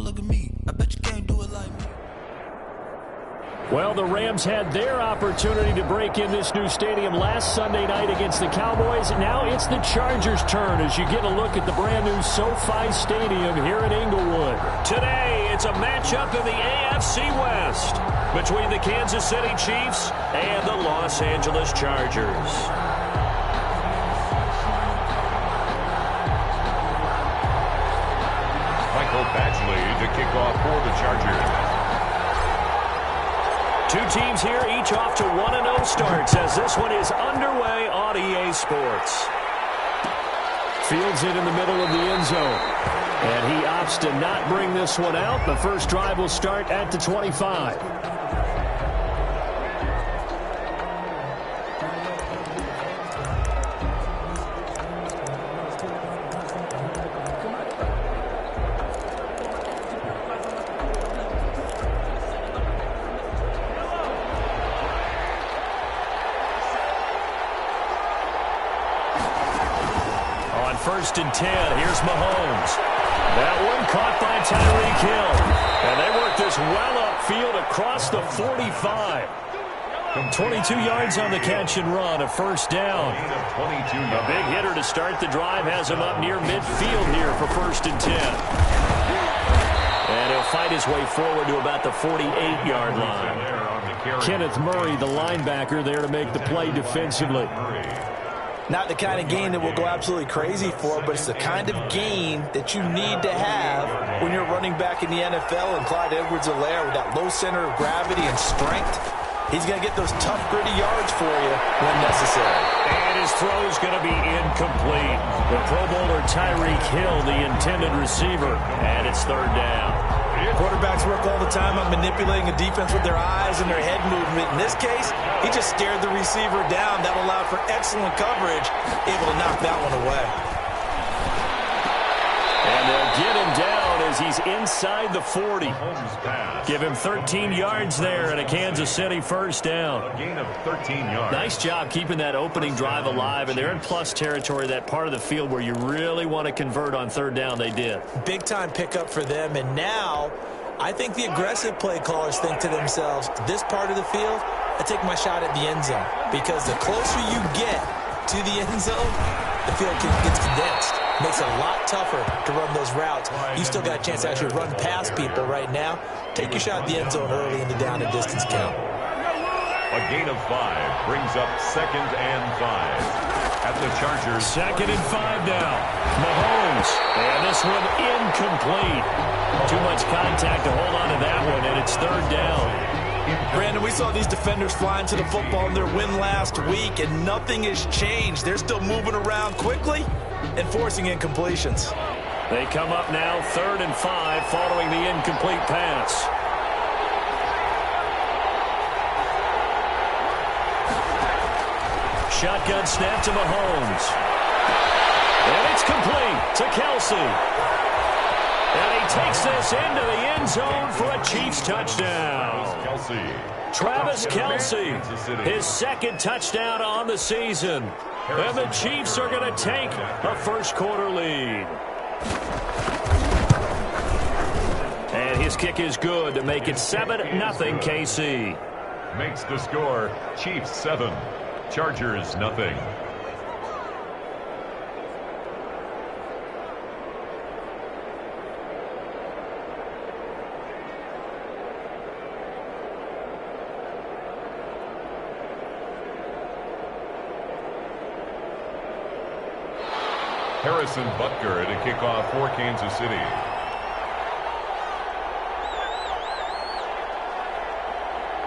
look at me. I bet you can't do it like me. Well, the Rams had their opportunity to break in this new stadium last Sunday night against the Cowboys. Now it's the Chargers' turn as you get a look at the brand-new SoFi Stadium here in Inglewood. Today, it's a matchup in the AFC West between the Kansas City Chiefs and the Los Angeles Chargers. Michael Badgley to kick off for the Chargers. Two teams here, each off to 1-0 starts as this one is underway on EA Sports. Fields it in the middle of the end zone. And he opts to not bring this one out. The first drive will start at the 25. First and 10. Here's Mahomes. That one caught by Tyreek Hill. And they work this well upfield across the 45. 22 yards on the catch and run. A first down. A big hitter to start the drive has him up near midfield here for first and 10. And he'll fight his way forward to about the 48-yard line. Kenneth Murray, the linebacker, there to make the play defensively. Not the kind of game that we'll go absolutely crazy for, but it's the kind of game that you need to have when you're running back in the NFL. And Clyde Edwards-Helaire with that low center of gravity and strength, he's going to get those tough, gritty yards for you when necessary. And his throw is going to be incomplete. The Pro Bowler Tyreek Hill, the intended receiver, and it's third down. Quarterbacks work all the time on manipulating a defense with their eyes and their head movement. In this case, he just stared the receiver down. That allowed for excellent coverage, able to knock that one away. And they'll get him down as he's inside the 40. Give him 13 yards there and a Kansas City first down. A gain of 13 yards. Nice job keeping that opening drive alive, and they're in plus territory, that part of the field where you really want to convert on third down. They did. Big-time pickup for them, and now I think the aggressive play callers think to themselves, this part of the field, I take my shot at the end zone, because the closer you get to the end zone, the field gets condensed. Makes it a lot tougher to run those routes. You still got a chance to actually run past people right now. Take your shot at the end zone early in the down and distance count. A gain of 5 brings up 2nd and 5 at the Chargers. 2nd and 5 now. Mahomes. And this one incomplete. Too much contact to hold on to that one, and it's third down. Brandon, we saw these defenders flying to the football in their win last week, and nothing has changed. They're still moving around quickly and forcing incompletions. They come up now 3rd and 5 following the incomplete pass. Shotgun snap to Mahomes. And it's complete to Kelsey. And he takes this into the end zone for a Chiefs touchdown. Travis Kelce, his 2nd touchdown on the season. And the Chiefs are going to take a first-quarter lead. And his kick is good to make it 7-0 KC. Makes the score Chiefs 7, Chargers nothing. Harrison Butker to kick off for Kansas City.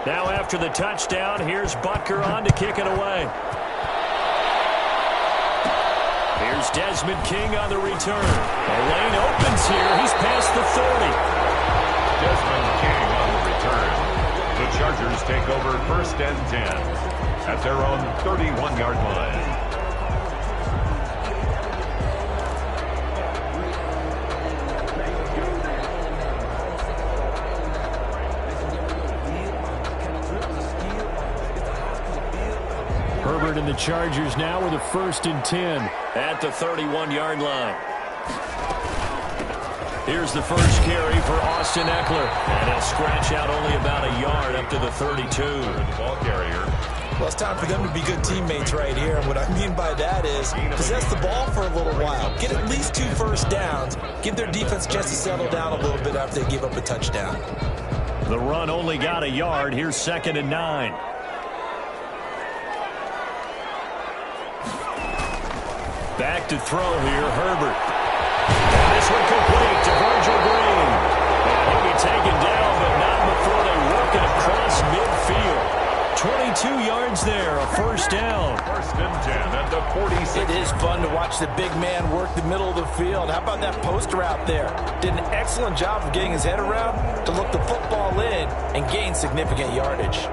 Now after the touchdown, here's Butker on to kick it away. Here's Desmond King on the return. The lane opens here. He's past the 30. Desmond King on the return. The Chargers take over 1st and 10 at their own 31-yard line. Herbert and the Chargers now with a 1st and 10 at the 31-yard line. Here's the first carry for Austin Eckler. And he'll scratch out only about a yard up to the 32. The ball carrier. Well, it's time for them to be good teammates right here. And what I mean by that is possess the ball for a little while. Get at least 2 first downs. Give their defense a chance to settle down a little bit after they give up a touchdown. The run only got a yard. Here's 2nd and 9. Back to throw here, Herbert. And this one complete to Virgil Green. And he'll be taken down, but not before they work it across midfield. 22 yards there, a first down. 1st and 10 at the 46. It is fun to watch the big man work the middle of the field. How about that post route there? Did an excellent job of getting his head around to look the football in and gain significant yardage.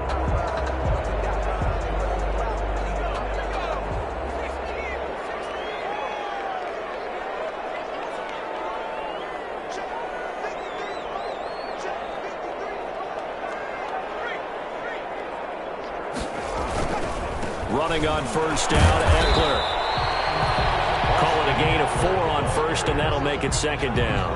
Running on first down, Eckler. Call it a gain of 4 on first, and that'll make it 2nd down.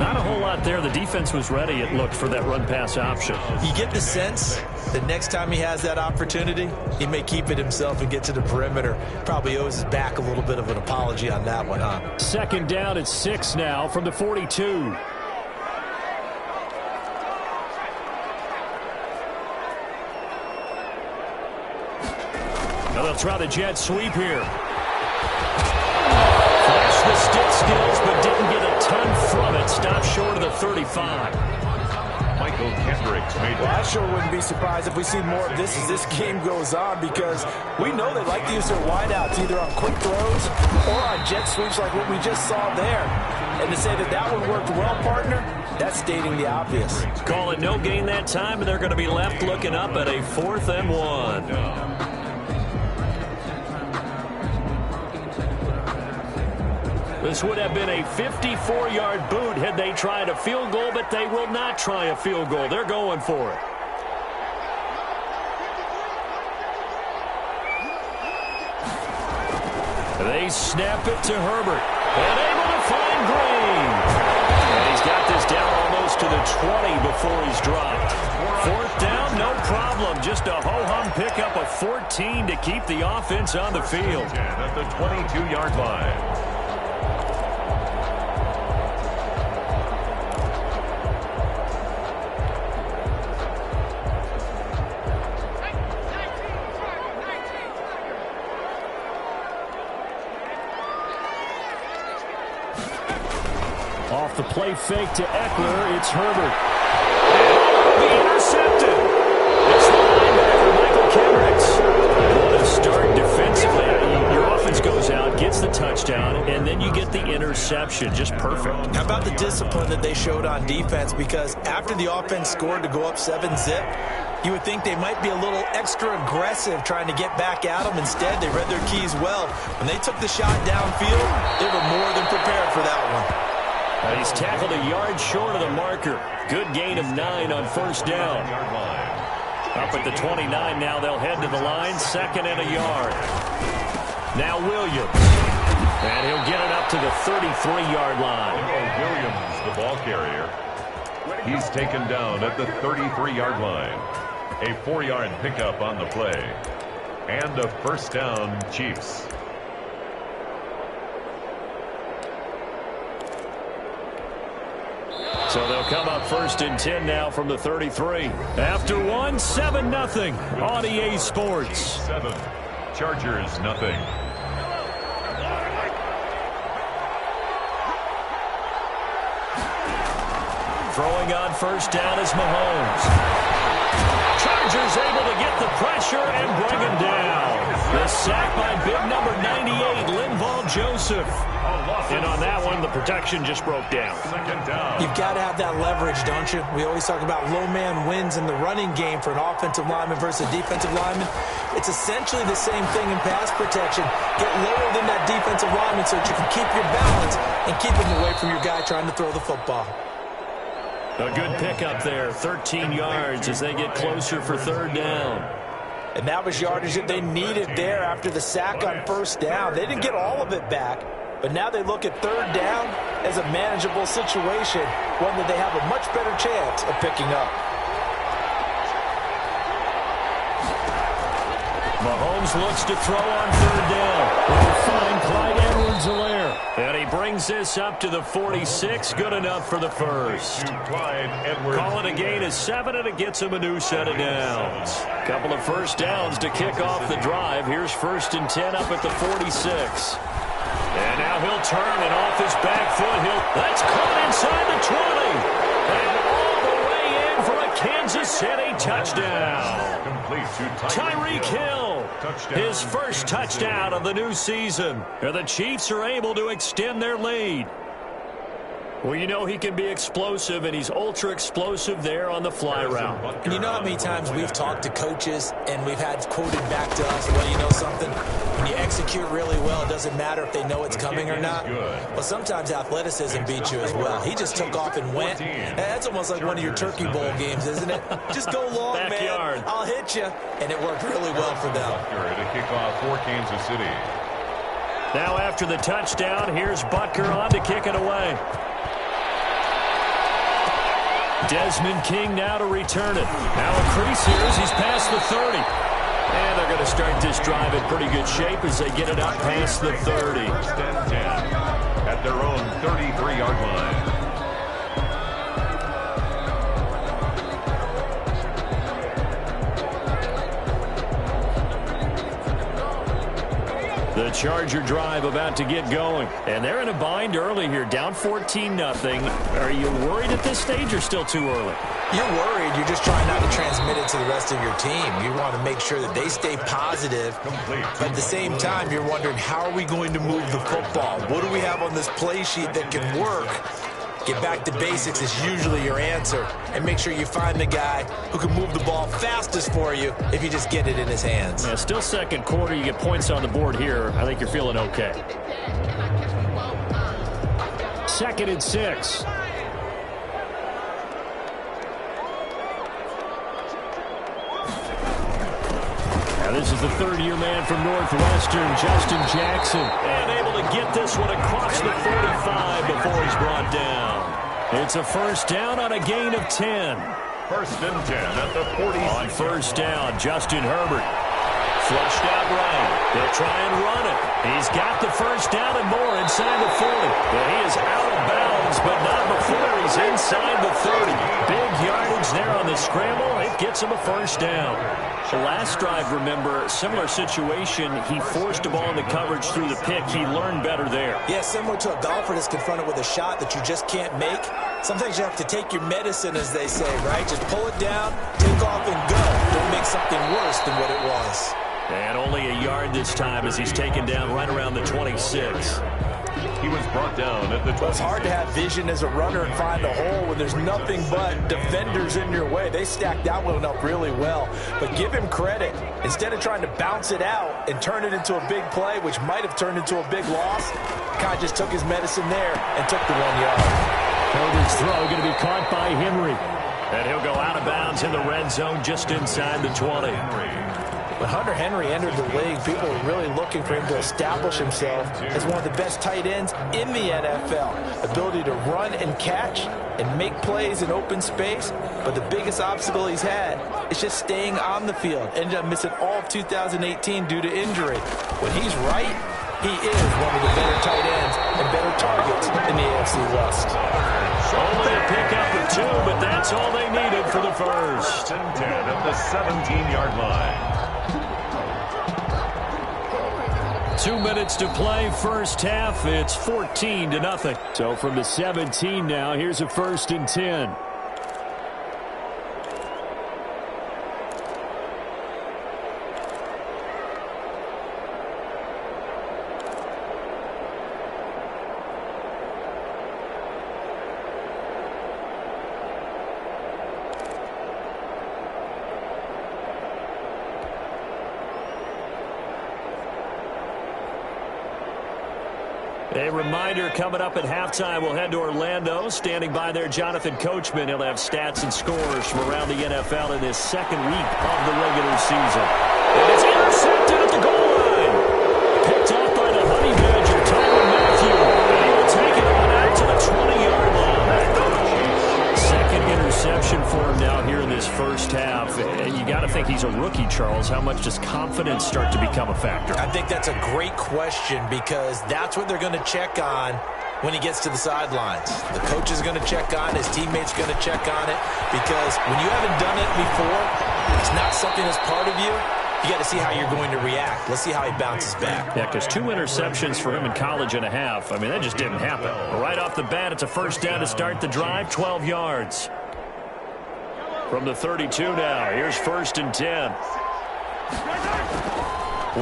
Not a whole lot there. The defense was ready, it looked, for that run-pass option. You get the sense that next time he has that opportunity, he may keep it himself and get to the perimeter. Probably owes his back a little bit of an apology on that one, huh? 2nd down at 6 now from the 42. Now they'll try the jet sweep here. Flashed the stick skills, but didn't get a ton from it. Stopped short of the 35. Michael Kendricks made Well, I sure wouldn't be surprised if we see more of this as this game goes on, because we know they like to use their wideouts either on quick throws or on jet sweeps like what we just saw there. And to say that that one worked well, partner, that's stating the obvious. Call it no gain that time, and they're going to be left looking up at a 4th and 1. This would have been a 54-yard boot had they tried a field goal, but they will not try a field goal. They're going for it. They snap it to Herbert. And able to find Green. And he's got this down almost to the 20 before he's dropped. 4th down, no problem. Just a ho-hum pickup of 14 to keep the offense on the field. At the 22-yard line. Off the play fake to Eckler, it's Herbert. And be intercepted. It's the linebacker, Michael Kendricks. What a start defensively. Your offense goes out, gets the touchdown, and then you get the interception. Just perfect. How about the discipline that they showed on defense? Because after the offense scored to go up 7-zip, you would think they might be a little extra aggressive trying to get back at them. Instead, they read their keys well. When they took the shot downfield, they were more than prepared for that one. He's tackled a yard short of the marker. Good gain of 9 on first down. Up at the 29 now, they'll head to the line. 2nd and a yard. Now Williams. And he'll get it up to the 33-yard line. Williams, the ball carrier. He's taken down at the 33-yard line. A 4-yard pickup on the play. And a first down, Chiefs. So they'll come up 1st and 10 now from the 33. After 1, 7-0 on EA Sports. 7. Chargers, nothing. Throwing on first down is Mahomes. Chargers able to get the pressure and bring him down. The sack by big number 98, Linval Joseph. And on that one, the protection just broke down. You've got to have that leverage, don't you? We always talk about low man wins in the running game for an offensive lineman versus a defensive lineman. It's essentially the same thing in pass protection. Get lower than that defensive lineman so that you can keep your balance and keep him away from your guy trying to throw the football. A good pickup there, 13 yards as they get closer for 3rd down. And that was yardage that they needed there after the sack on first down. They didn't get all of it back, but now they look at 3rd down, as a manageable situation, one that they have a much better chance of picking up. Mahomes looks to throw on third down. Will find Clyde Edwards-Helaire. And he brings this up to the 46. Good enough for the first. Call it a gain of 7, and it gets him a new set of downs. Couple of first downs to kick off the drive. Here's 1st and 10 up at the 46. And now he'll turn, and off his back foot, that's caught inside the 20. And all the way in for a Kansas City touchdown. Tyreek Hill, his first touchdown of the new season. And the Chiefs are able to extend their lead. Well, you know he can be explosive, and he's ultra-explosive there on the fly route. And you know how many times we've talked to coaches and we've had quoted back to us, well, you know something? When you execute really well, it doesn't matter if they know it's coming or not. But sometimes athleticism beats you as well. He just took off and went. That's almost like one of your Turkey Bowl games, isn't it? Just go long, Backyard. man. I'll hit you. And it worked really well for them. To kick off for Kansas City. Now after the touchdown, here's Butker on to kick it away. Desmond King now to return it. Now a crease here as he's past the 30. And they're going to start this drive in pretty good shape as they get it up past the 30. 10 at their own 33-yard line. The Charger drive about to get going. And they're in a bind early here, down 14-0. Are you worried at this stage or still too early? You're worried. You're just trying not to transmit it to the rest of your team. You want to make sure that they stay positive. But at the same time, you're wondering, how are we going to move the football? What do we have on this play sheet that can work? Get back to basics is usually your answer. And make sure you find the guy who can move the ball fastest for you if you just get it in his hands. Yeah, still second quarter. You get points on the board here. I think you're feeling okay. 2nd and 6. Now this is the third-year man from Northwestern, Justin Jackson. And able to get this one across the 45 before he's brought down. It's a first down on a gain of 10. 1st and 10 at the 46. On first down, Justin Herbert. Flushed out right. They'll try and run it. He's got the first down and more inside the 40. But he is out of bounds, but not before he's inside the 30. Big yardage there on the scramble. It gets him a first down. The last drive, remember, similar situation. He forced the ball into coverage through the pick. He learned better there. Yeah, similar to a golfer that's confronted with a shot that you just can't make. Sometimes you have to take your medicine, as they say, right? Just pull it down, take off, and go. Don't make something worse than what it was. And only a yard this time as he's taken down right around the 26. He was brought down at the 20. It's hard to have vision as a runner and find a hole when there's nothing but defenders in your way. They stacked that one up really well. But give him credit. Instead of trying to bounce it out and turn it into a big play, which might have turned into a big loss, kind of just took his medicine there and took the 1 yard. Herbert's throw going to be caught by Henry. And he'll go out of bounds in the red zone just inside the 20. When Hunter Henry entered the league, people were really looking for him to establish himself as one of the best tight ends in the NFL. Ability to run and catch and make plays in open space. But the biggest obstacle he's had is just staying on the field. Ended up missing all of 2018 due to injury. When he's right, he is one of the better tight ends and better targets in the AFC West. Only a pickup or 2, but that's all they needed for the first. 1st and 10 at the 17-yard line. 2 minutes to play, first half. It's 14-0. So from the 17 now, here's a 1st and 10. A reminder, coming up at halftime, we'll head to Orlando. Standing by there, Jonathan Coachman. He'll have stats and scores from around the NFL in this second week of the regular season. And it's intercepted at the goal line. Picked off by the Honey Badger, Tyrann Mathieu. And he will take it on out to the option for him now here in this first half. And you got to think he's a rookie, Charles. How much does confidence start to become a factor? I think that's a great question because that's what they're going to check on when he gets to the sidelines. The coach is going to check on it. His teammates are going to check on it because when you haven't done it before, it's not something that's part of you. You got to see how you're going to react. Let's see how he bounces back. Yeah, because 2 interceptions for him in college and a half. I mean, that just didn't happen. Right off the bat, it's a first down to start the drive, 12 yards. From the 32 now, here's 1st and 10.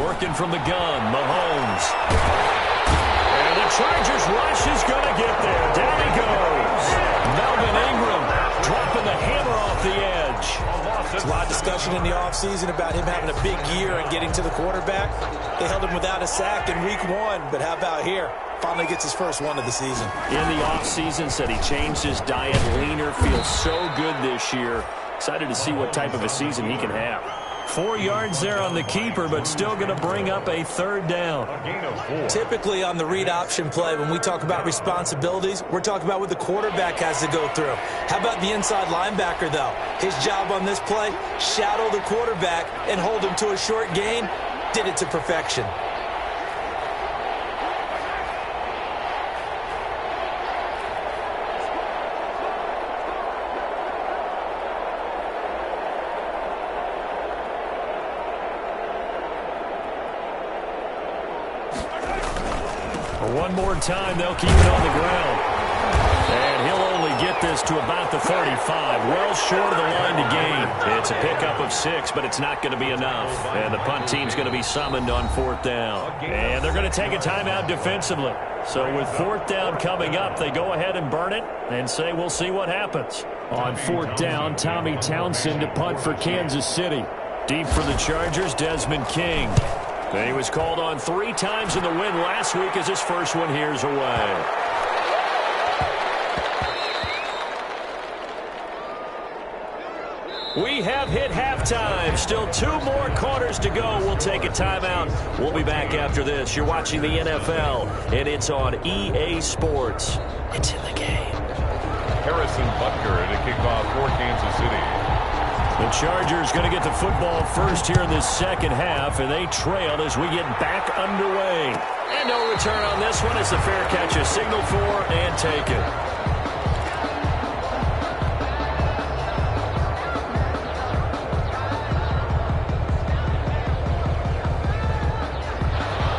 Working from the gun, Mahomes. And the Chargers rush is going to get there. Down he goes. Melvin Ingram dropping the hammer off the edge. There's a lot of discussion in the offseason about him having a big year and getting to the quarterback. They held him without a sack in week 1, but how about here? Finally gets his first one of the season. In the offseason, said he changed his diet, leaner, feels so good this year. Excited to see what type of a season he can have. 4 yards there on the keeper, but still going to bring up a 3rd down. Typically on the read option play, when we talk about responsibilities, we're talking about what the quarterback has to go through. How about the inside linebacker, though? His job on this play, shadow the quarterback and hold him to a short gain. Did it to perfection. One more time, they'll keep it on the ground. And he'll only get this to about the 35. Well short of the line to gain. It's a pickup of 6, but it's not going to be enough. And the punt team's going to be summoned on 4th down. And they're going to take a timeout defensively. So with 4th down coming up, they go ahead and burn it and say we'll see what happens. On 4th down, Tommy Townsend to punt for Kansas City. Deep for the Chargers, Desmond King. He was called on 3 times in the win last week as his first one here's away. We have hit halftime. Still 2 more quarters to go. We'll take a timeout. We'll be back after this. You're watching the NFL, and it's on EA Sports. It's in the game. Harrison Butker to kick off for Kansas City. The Chargers going to get the football first here in this second half, and they trail as we get back underway. And no return on this one. It's a fair catch, a signal for, and taken.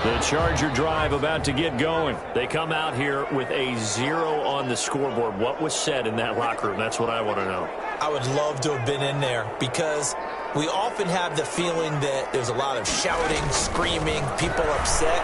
The Charger drive about to get going. They come out here with a 0 on the scoreboard. What was said in that locker room? That's what I want to know. I would love to have been in there because we often have the feeling that there's a lot of shouting, screaming, people upset.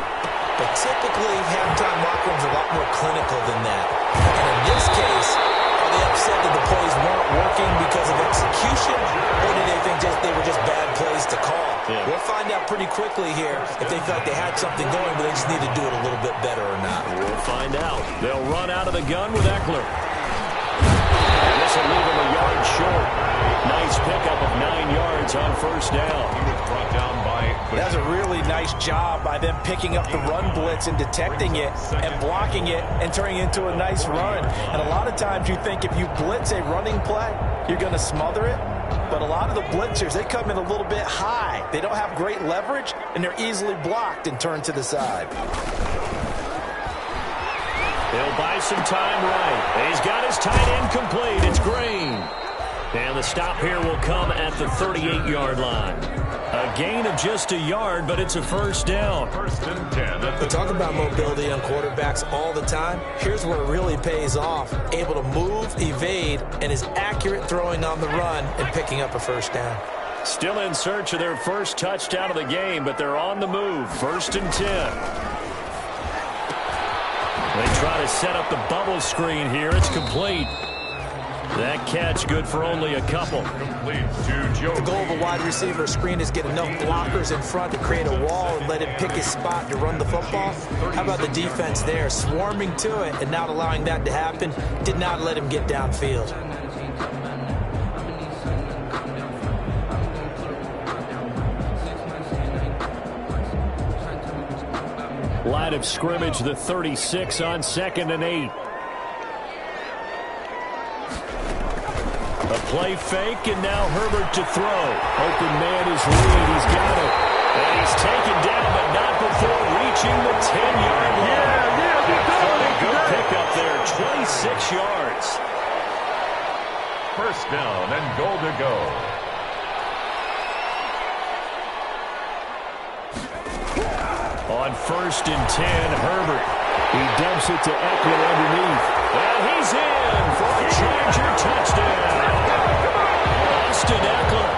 But typically, halftime locker rooms are a lot more clinical than that. And in this case, are they upset that the plays weren't working because of execution, or do they think they were just bad plays to call? Yeah. We'll find out pretty quickly here if they felt they had something going, but they just need to do it a little bit better or not. We'll find out. They'll run out of the gun with Eckler. And this will leave him a yard short. Nice pickup of 9 yards on 1st down. He was brought down by... That was a really nice job by them picking up the run blitz and detecting it and blocking it and turning it into a nice run. And a lot of times you think if you blitz a running play, you're going to smother it. But a lot of the blitzers, they come in a little bit high. They don't have great leverage, and they're easily blocked and turned to the side. He'll buy some time right. He's got his tight end complete. It's Green. And the stop here will come at the 38-yard line. A gain of just a yard, but it's a 1st down. 1st and 10. We talk about mobility on quarterbacks all the time. Here's where it really pays off. Able to move, evade, and is accurate throwing on the run and picking up a 1st down. Still in search of their first touchdown of the game, but they're on the move. 1st and 10. They try to set up the bubble screen here. It's complete. That catch good for only a couple. Complete to Joe. The goal of a wide receiver screen is get enough blockers in front to create a wall and let him pick his spot to run the football. How about the defense there? Swarming to it and not allowing that to happen. Did not let him get downfield. Line of scrimmage, the 36 on 2nd and 8. A play fake, and now Herbert to throw. Open man is Reed. He's got it. And he's taken down, but not before reaching the 10-yard line. A good pickup there, 26 yards. First down and goal to go. On 1st and 10, Herbert. He dumps it to Eckler underneath. And he's in for a Charger touchdown. Austin Eckler,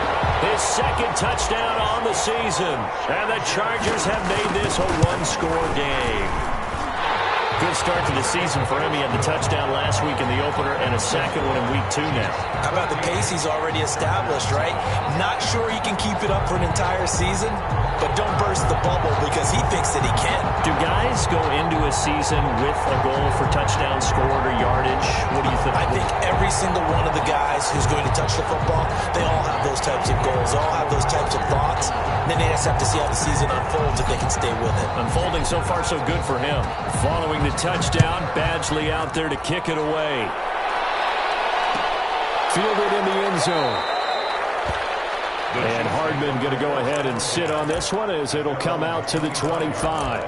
his second touchdown on the season. And the Chargers have made this a one-score game. Good start to the season for him. He had the touchdown last week in the opener and a second one in week 2 now. How about the pace he's already established, right? Not sure he can keep it up for an entire season, but don't burst the bubble because he thinks that he can. Do guys go into a season with a goal for touchdown scored or yardage? What do you think? I think every single one of the guys who's going to touch the football, they all have those types of goals. They all have those types of thoughts. And then they just have to see how the season unfolds if they can stay with it. Unfolding so far so good for him. Following the touchdown, Badgley out there to kick it away. Fielded in the end zone. And Hardman going to go ahead and sit on this one as it'll come out to the 25.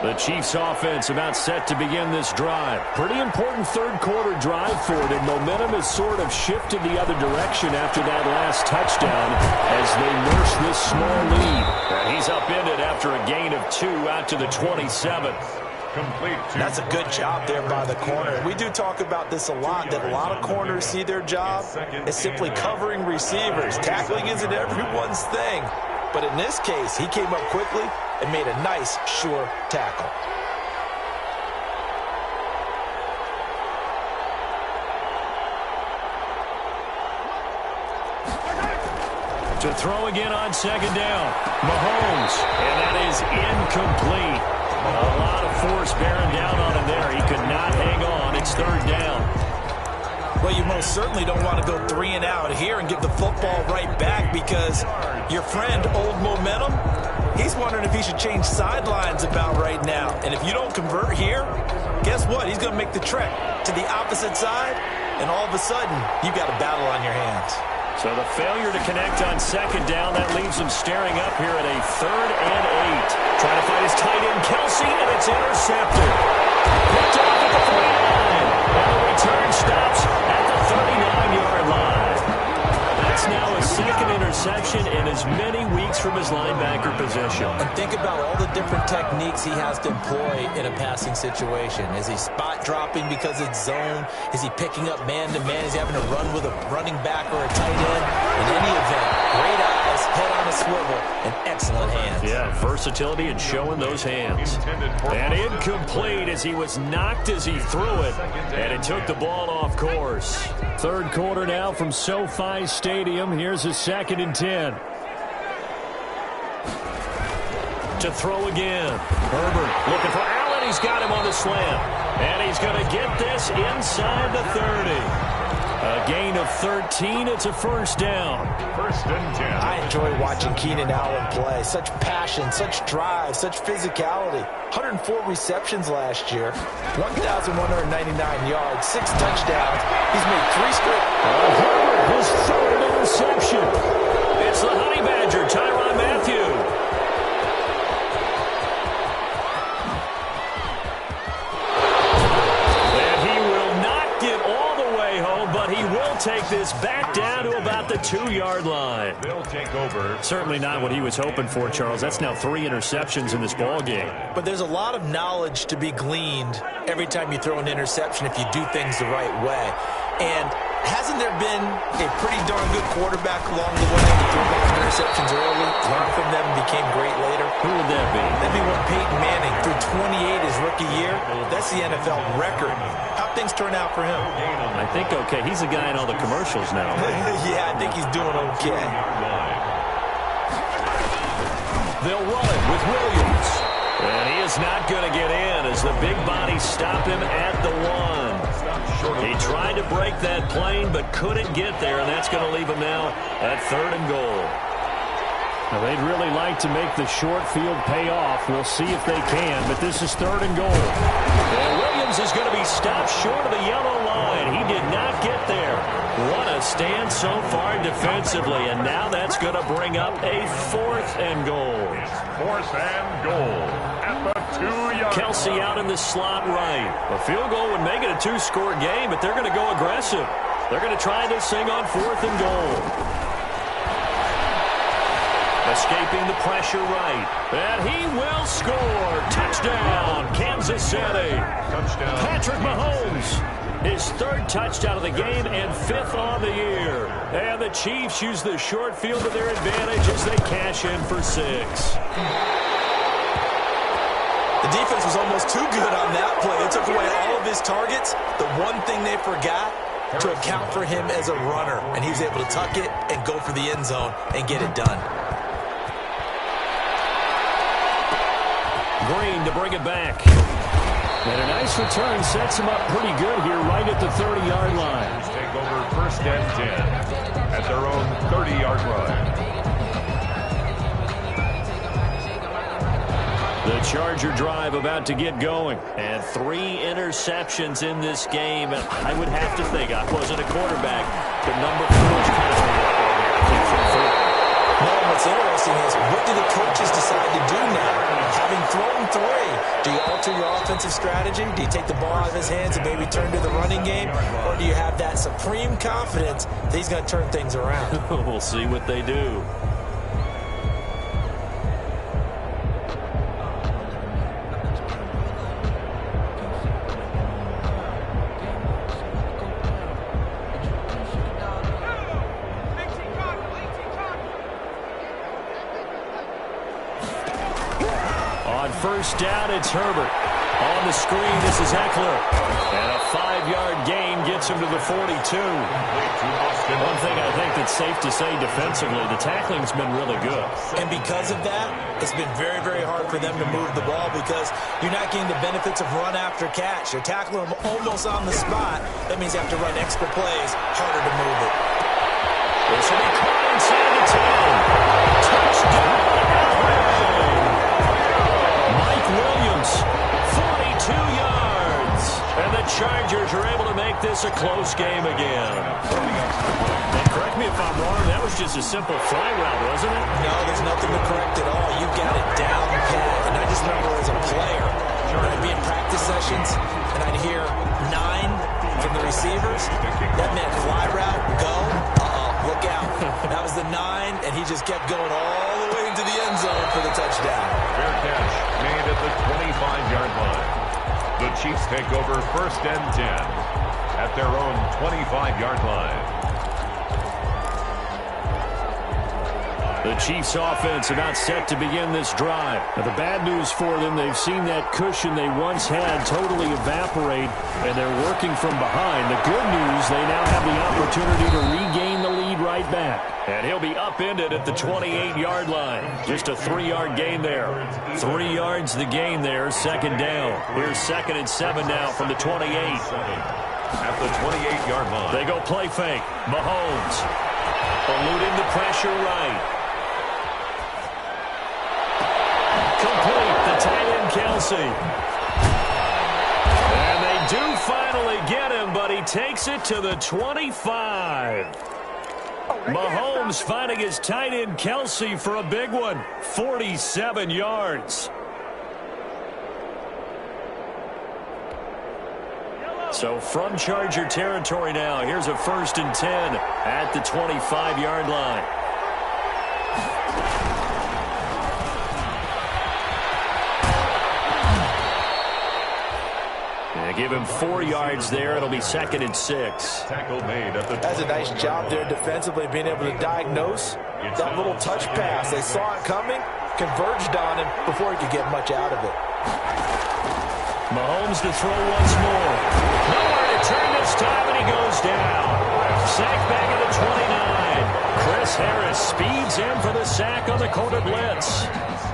The Chiefs offense about set to begin this drive. Pretty important third quarter drive for it, and momentum has sort of shifted the other direction after that last touchdown as they nurse this small lead. And he's upended after a gain of 2 out to the 27th. That's a good job there by the corner. We do talk about this a lot, that a lot of corners see their job as simply covering receivers. Tackling isn't everyone's thing. But in this case, he came up quickly and made a nice, sure tackle. To throw again on second down. Mahomes, and that is incomplete. A lot of force bearing down on him there. He could not hang on. It's third down. Well, you most certainly don't want to go 3 and out here and give the football right back because your friend, Old Momentum, he's wondering if he should change sidelines about right now. And if you don't convert here, guess what? He's going to make the trek to the opposite side, and all of a sudden, you've got a battle on your hands. So the failure to connect on second down, that leaves him staring up here at a 3rd and 8. Trying to find his tight end, Kelsey, and it's intercepted. Picked off at the 49. And the return stops at the 39-yard line. That's now a second interception in as many weeks from his linebacker position. And think about all the different techniques he has to employ in a passing situation. Is he spot dropping because it's zone? Is he picking up man-to-man? Is he having to run with a running back or a tight end? In any event, great eyes, head on a swivel, and excellent hands. Yeah, versatility and showing those hands. And incomplete as he was knocked as he threw it. And it took the ball off course. Third quarter now from SoFi Stadium. Here's a 2nd and 10. To throw again. Herbert looking for Allen. He's got him on the slam. And he's going to get this inside the 30. A gain of 13. It's a first down. 1st and 10. I enjoy watching Keenan Allen play. Such passion, such drive, such physicality. 104 receptions last year. 1,199 yards, 6 touchdowns. He's made 3 straight. Herbert, his 3rd interception. It's the Honey Badger, Tyrann Mathieu. Take this back down to about the 2-yard line. They'll take over. Certainly not what he was hoping for, Charles. That's now 3 interceptions in this ball game. But there's a lot of knowledge to be gleaned every time you throw an interception if you do things the right way. And hasn't there been a pretty darn good quarterback along the way who threw a lot of interceptions early, learned from them, and became great later? Who would that be? That'd be one Peyton Manning threw 28 his rookie year. That's the NFL record. How'd things turn out for him? I think okay. He's the guy in all the commercials now. Yeah, I think he's doing okay. They'll run it with Williams. And he is not going to get in as the big bodies stop him at the 1. He tried to break that plane but couldn't get there, and that's going to leave him now at 3rd and goal. Now, they'd really like to make the short field pay off. We'll see if they can, but this is 3rd and goal. And Williams is going to be stopped short of the yellow line. He did not get there. What a stand so far defensively, and now that's going to bring up a 4th and goal. It's 4th and goal at the 2-yard. Kelsey out in the slot right. A field goal would make it a 2-score game, but they're going to go aggressive. They're going to try this thing on 4th and goal. Escaping the pressure right. And he will score. Touchdown, Kansas City. Touchdown. Patrick Mahomes, his 3rd touchdown of the game and 5th on the year. And the Chiefs use the short field to their advantage as they cash in for 6. The defense was almost too good on that play. They took away all of his targets. The one thing they forgot, to account for him as a runner. And he was able to tuck it and go for the end zone and get it done. Green to bring it back. And a nice return sets him up pretty good here right at the 30-yard line. Take over 1st and 10 at their own 30-yard line. The Charger drive about to get going. And 3 interceptions in this game. And I would have to think, I wasn't a quarterback, but number 4 is kind of no, what's interesting is, what do the coaches decide to do now? Having thrown 3, do you alter your offensive strategy? Do you take the ball out of his hands and maybe turn to the running game? Or do you have that supreme confidence that he's going to turn things around? We'll see what they do. First down, it's Herbert. On the screen, this is Eckler. And a 5-yard gain gets him to the 42. One thing I think that's safe to say defensively, the tackling's been really good. And because of that, it's been very, very hard for them to move the ball because you're not getting the benefits of run after catch. You're tackling them almost on the spot. That means you have to run extra plays, harder to move it. This will be caught inside the 10. Touchdown, Williams, 42 yards. And the Chargers are able to make this a close game again. And correct me if I'm wrong, that was just a simple fly route, wasn't it? No, there's nothing to correct at all. You got it down pat. And I just remember as a player, I'd be in practice sessions, and I'd hear 9 from the receivers. That meant fly route, go. Look out. That was the 9, and he just kept going all the way into the end zone for the touchdown. Fair catch made at the 25-yard line. The Chiefs take over 1st and 10 at their own 25-yard line. The Chiefs offense about set to begin this drive. Now, the bad news for them, they've seen that cushion they once had totally evaporate, and they're working from behind. The good news, they now have the opportunity to regain the lead right back. And he'll be upended at the 28-yard line. Just a 3-yard gain there. 3 yards the gain there, 2nd down. Here's 2nd and 7 now from the 28. At the 28-yard line. They go play fake. Mahomes eluding the pressure right. Complete, the tight end Kelsey. And they do finally get him, but he takes it to the 25. Mahomes finding his tight end Kelsey for a big one. 47 yards. So from Charger territory now, here's a 1st and 10 at the 25-yard line. Give him 4 yards there. It'll be 2nd and 6. Tackle made at the. That's a nice job there defensively, being able to diagnose that little touch pass. They saw it coming, converged on him before he could get much out of it. Mahomes to throw once more. Nowhere to turn this time, and he goes down. Sack back at the 29. Chris Harris speeds in for the sack on the corner blitz.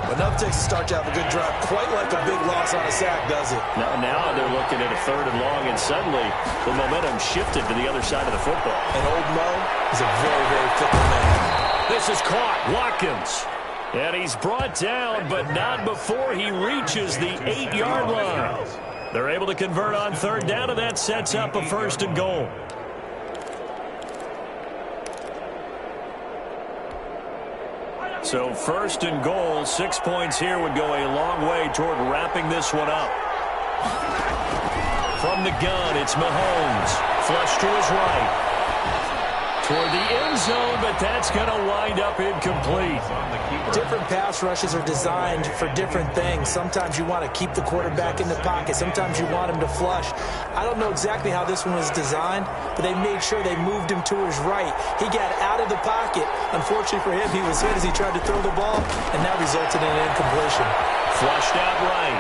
Enough takes to start to have a good drive. Quite like a big loss on a sack, does it? Now they're looking at a 3rd and long, and suddenly the momentum shifted to the other side of the football. And old Mo is a very, very fickle man. This is caught. Watkins And he's brought down, but not before he reaches the 8-yard line. They're able to convert on third down, and that sets up a 1st and goal. So 1st and goal, 6 points here would go a long way toward wrapping this one up. From the gun, it's Mahomes. Flush to his right. Toward the end zone, but that's going to wind up incomplete. Different pass rushes are designed for different things. Sometimes you want to keep the quarterback in the pocket. Sometimes you want him to flush. I don't know exactly how this one was designed, but they made sure they moved him to his right. He got out of the pocket. Unfortunately for him, he was hit as he tried to throw the ball, and that resulted in an incompletion. Flushed out right.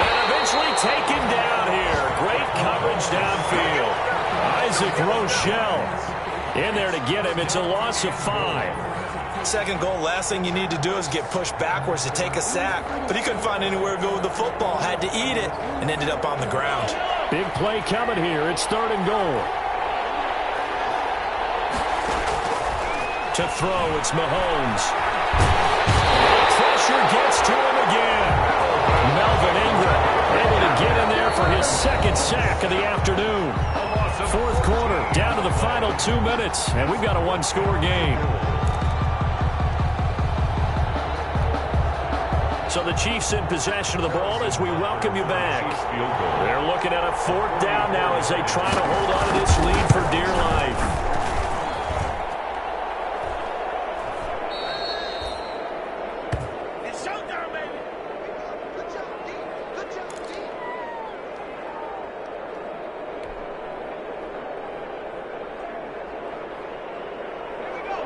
And eventually taken down here. Great coverage downfield. Isaac Rochelle in there to get him. It's a loss of 5. 2nd goal, last thing you need to do is get pushed backwards to take a sack. But he couldn't find anywhere to go with the football. Had to eat it and ended up on the ground. Big play coming here. It's 3rd and goal. To throw, it's Mahomes. Pressure gets to him again. Melvin Ingram able to get in there for his 2nd sack of the afternoon. 4th quarter, down to the final 2 minutes, and we've got a 1-score game. So the Chiefs in possession of the ball as we welcome you back. They're looking at a 4th down now as they try to hold on to this lead for dear life.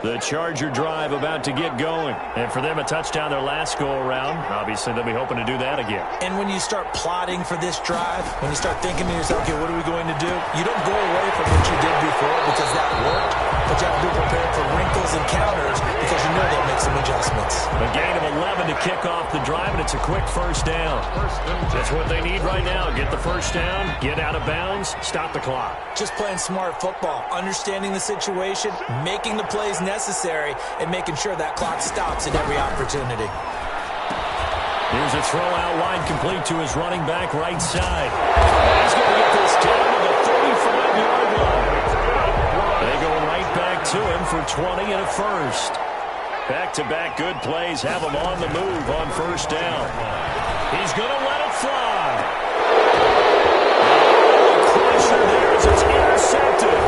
The Charger drive about to get going. And for them, a touchdown their last go-around. Obviously, they'll be hoping to do that again. And when you start plotting for this drive, when you start thinking to yourself, okay, what are we going to do? You don't go away from what you did before because that worked. But you have to be prepared for wrinkles and counters because you know they'll make some adjustments. A gain of 11 to kick off the drive, and it's a quick 1st down. That's what they need right now. Get the 1st down, get out of bounds, stop the clock. Just playing smart football, understanding the situation, making the plays necessary, and making sure that clock stops at every opportunity. Here's a throw out wide, complete to his running back right side. He's going to get this down to the 35-yard line. They go right back to him for 20 and a 1st. Back-to-back good plays have him on the move on 1st down. He's going to let it fly. Pressure there as it's intercepted.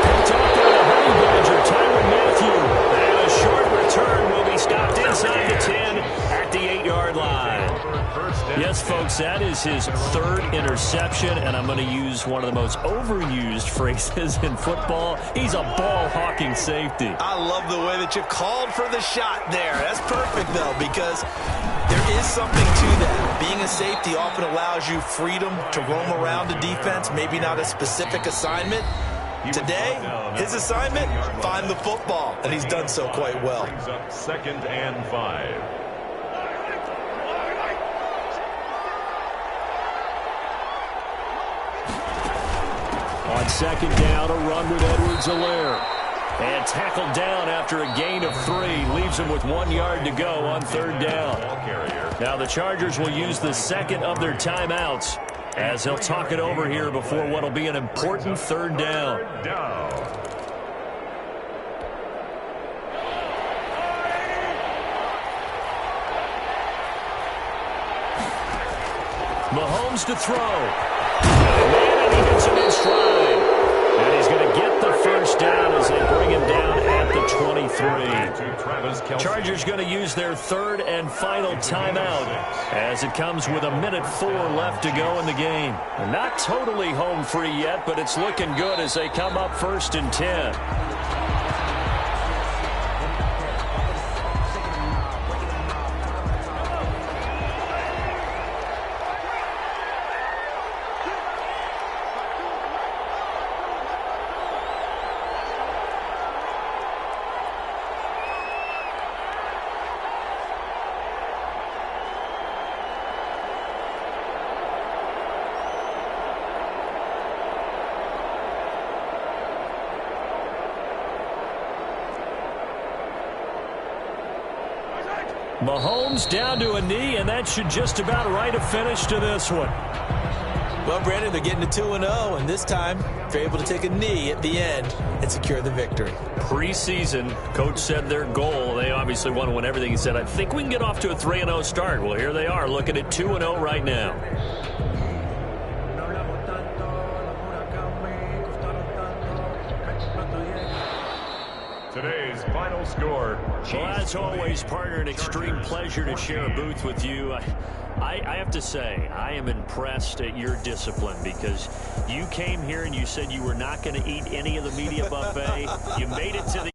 Picked up there the Honey Badger, Tyrann Mathieu. And a short return will be stopped inside the 10 at the 8-yard line. Yes, folks, that is his 3rd interception, and I'm going to use one of the most overused phrases in football. He's a ball-hawking safety. I love the way that you called for the shot there. That's perfect, though, because there is something to that. Being a safety often allows you freedom to roam around the defense, maybe not a specific assignment. Today, his assignment, find the football, and he's done so quite well. 2nd and 5. On 2nd down, a run with Edwards-Helaire. And tackled down after a gain of 3. Leaves him with 1 yard to go on 3rd down. Now the Chargers will use the 2nd of their timeouts as they'll talk it over here before what will be an important 3rd down. Mahomes to throw. And he hits him in stride. And he's going to get the 1st down as they bring him down at the 23. Chargers going to use their 3rd and final timeout as it comes with 1:04 left to go in the game. And not totally home free yet, but it's looking good as they come up 1st and 10. Mahomes down to a knee, and that should just about write a finish to this one. Well, Brandon, they're getting to 2-0, and this time they're able to take a knee at the end and secure the victory. Preseason, coach said their goal, they obviously want to win everything. He said, I think we can get off to a 3-0 start. Well, here they are looking at 2-0 right now. Today's final score. Well, as always, partner, an extreme pleasure to share a booth with you. I have to say, I am impressed at your discipline because you came here and you said you were not going to eat any of the media buffet. You made it to the